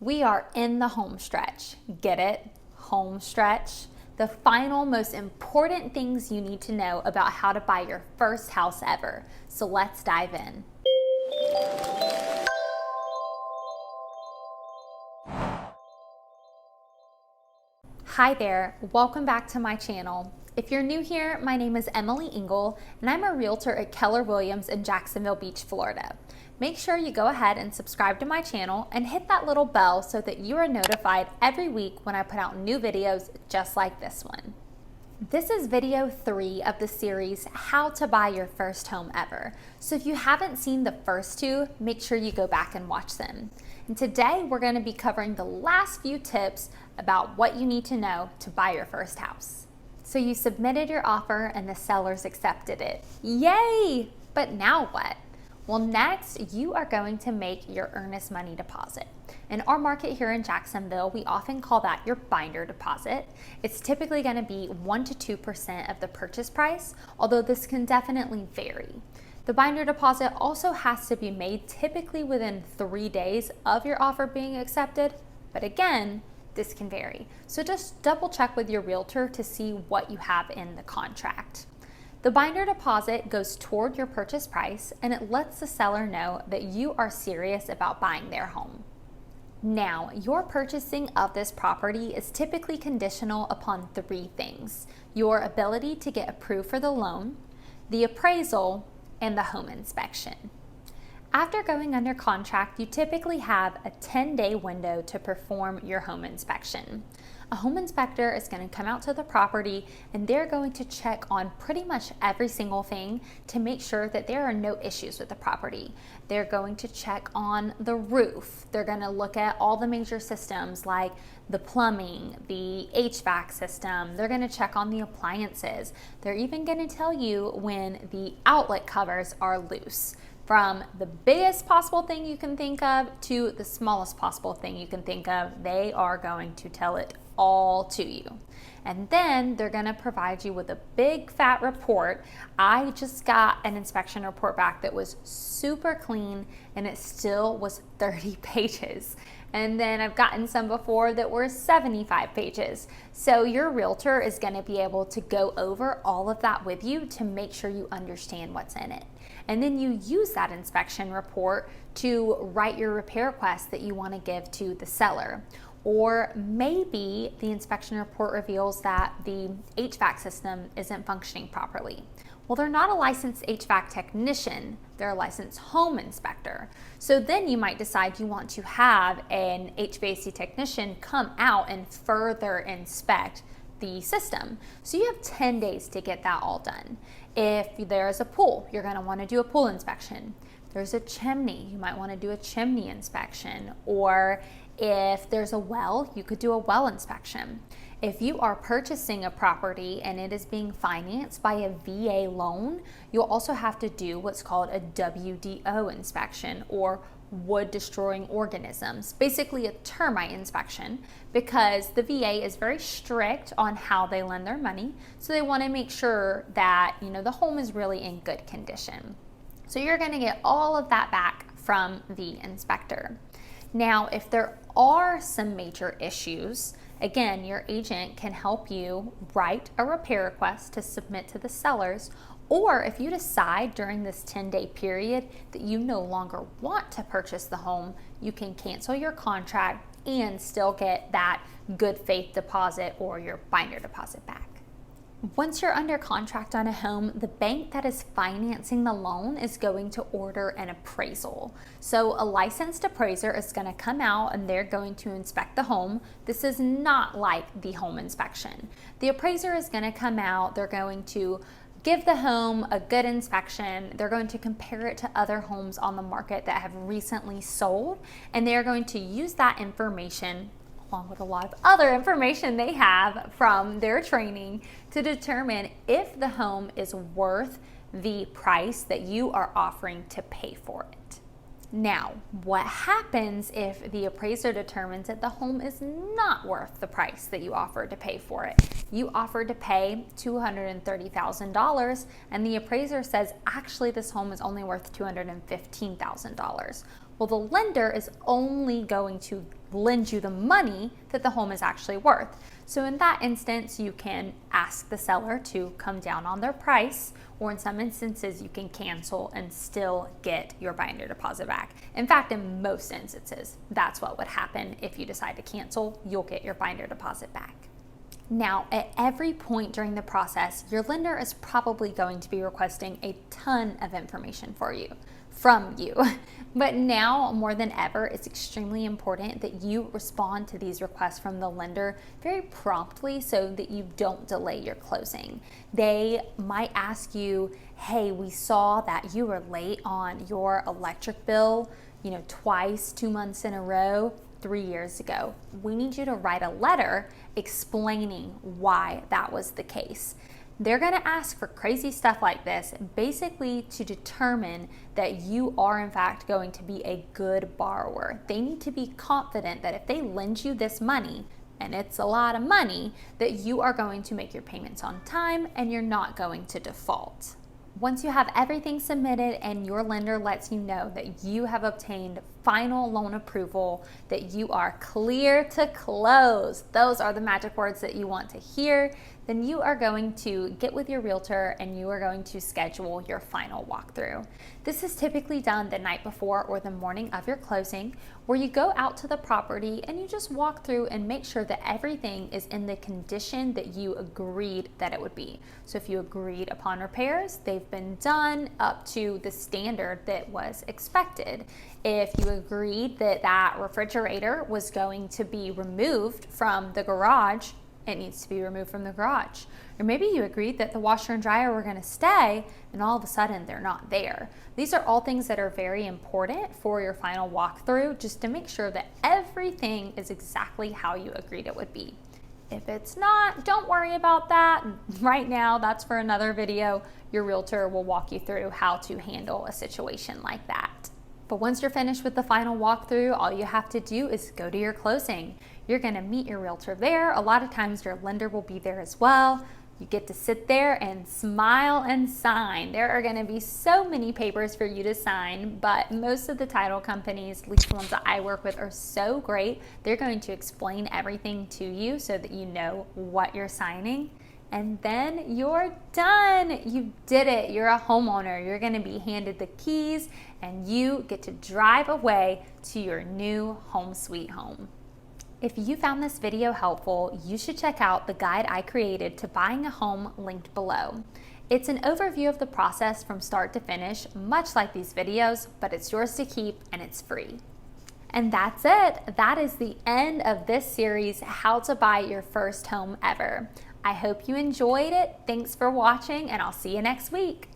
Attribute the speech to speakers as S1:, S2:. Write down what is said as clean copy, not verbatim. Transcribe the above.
S1: We are in the home stretch. Get it? Home stretch. The final, most important things you need to know about how to buy your first house ever. So let's dive in. Hi there, welcome back to my channel. If you're new here, my name is Emily Ingle, and I'm a realtor at Keller Williams in Jacksonville Beach, Florida. Make sure you go ahead and subscribe to my channel and hit that little bell so that you are notified every week when I put out new videos just like this one. This is video 3 of the series, How to Buy Your First Home Ever. So if you haven't seen the first 2, make sure you go back and watch them. And today we're going to be covering the last few tips about what you need to know to buy your first house. So you submitted your offer and the sellers accepted it. Yay! But now what? Well, next you are going to make your earnest money deposit. In our market here in Jacksonville, we often call that your binder deposit. It's typically going to be 1 to 2% of the purchase price, although this can definitely vary. The binder deposit also has to be made typically within 3 days of your offer being accepted, but again, this can vary. So just double check with your realtor to see what you have in the contract. The binder deposit goes toward your purchase price, and it lets the seller know that you are serious about buying their home. Now, your purchasing of this property is typically conditional upon 3 things: your ability to get approved for the loan, the appraisal, and the home inspection. After going under contract, you typically have a 10-day window to perform your home inspection. A home inspector is going to come out to the property and they're going to check on pretty much every single thing to make sure that there are no issues with the property. They're going to check on the roof. They're going to look at all the major systems like the plumbing, the HVAC system. They're going to check on the appliances. They're even going to tell you when the outlet covers are loose. From the biggest possible thing you can think of to the smallest possible thing you can think of, they are going to tell it all to you. And then they're going to provide you with a big fat report. I just got an inspection report back that was super clean and it still was 30 pages. And then I've gotten some before that were 75 pages. So your realtor is going to be able to go over all of that with you to make sure you understand what's in it. And then you use that inspection report to write your repair request that you want to give to the seller. Or maybe the inspection report reveals that the HVAC system isn't functioning properly. Well, they're not a licensed HVAC technician, they're a licensed home inspector. So then you might decide you want to have an HVAC technician come out and further inspect the system. So you have 10 days to get that all done. If there's a pool, you're going to want to do a pool inspection. If there's a chimney, you might want to do a chimney inspection. Or if there's a well, you could do a well inspection. If you are purchasing a property and it is being financed by a VA loan, you'll also have to do what's called a WDO inspection, or wood destroying organisms, basically a termite inspection, because the VA is very strict on how they lend their money. So they want to make sure that, the home is really in good condition. So you're going to get all of that back from the inspector. Now, if there are some major issues, again, your agent can help you write a repair request to submit to the sellers. Or if you decide during this 10-day period that you no longer want to purchase the home, you can cancel your contract and still get that good faith deposit or your binder deposit back. Once you're under contract on a home, the bank that is financing the loan is going to order an appraisal. So a licensed appraiser is going to come out and they're going to inspect the home. This is not like the home inspection. The appraiser is going to come out, they're going to give the home a good inspection. They're going to compare it to other homes on the market that have recently sold, and they're going to use that information along with a lot of other information they have from their training to determine if the home is worth the price that you are offering to pay for it. Now, what happens if the appraiser determines that the home is not worth the price that you offered to pay for it? You offered to pay $230,000 and the appraiser says, actually, this home is only worth $215,000. Well, the lender is only going to lend you the money that the home is actually worth. So in that instance, you can ask the seller to come down on their price, or in some instances, you can cancel and still get your binder deposit back. In fact, in most instances, that's what would happen. If you decide to cancel, you'll get your binder deposit back. Now, at every point during the process, your lender is probably going to be requesting a ton of information from you. But now more than ever, it's extremely important that you respond to these requests from the lender very promptly so that you don't delay your closing. They might ask you, hey, we saw that you were late on your electric bill, twice, 2 months in a row, 3 years ago. We need you to write a letter explaining why that was the case. They're going to ask for crazy stuff like this, basically to determine that you are in fact going to be a good borrower. They need to be confident that if they lend you this money, and it's a lot of money, that you are going to make your payments on time and you're not going to default. Once you have everything submitted and your lender lets you know that you have obtained final loan approval, that you are clear to close, those are the magic words that you want to hear, then you are going to get with your realtor and you are going to schedule your final walkthrough. This is typically done the night before or the morning of your closing, where you go out to the property and you just walk through and make sure that everything is in the condition that you agreed that it would be. So if you agreed upon repairs, they've been done up to the standard that was expected. If you agreed that that refrigerator was going to be removed from the garage, it needs to be removed from the garage. Or maybe you agreed that the washer and dryer were going to stay and all of a sudden they're not there. These are all things that are very important for your final walkthrough, just to make sure that everything is exactly how you agreed it would be. If it's not, don't worry about that. Right now, that's for another video. Your realtor will walk you through how to handle a situation like that. But once you're finished with the final walkthrough, all you have to do is go to your closing. You're going to meet your realtor there. A lot of times your lender will be there as well. You get to sit there and smile and sign. There are going to be so many papers for you to sign, but most of the title companies, at least the ones that I work with, are so great. They're going to explain everything to you so that you know what you're signing. And then you're done. You did it. You're a homeowner. You're going to be handed the keys and you get to drive away to your new home sweet home. If you found this video helpful, you should check out the guide I created to buying a home linked below. It's an overview of the process from start to finish, much like these videos, but it's yours to keep and it's free. And that's it. That is the end of this series, How to Buy Your First Home Ever. I hope you enjoyed it. Thanks for watching, and I'll see you next week.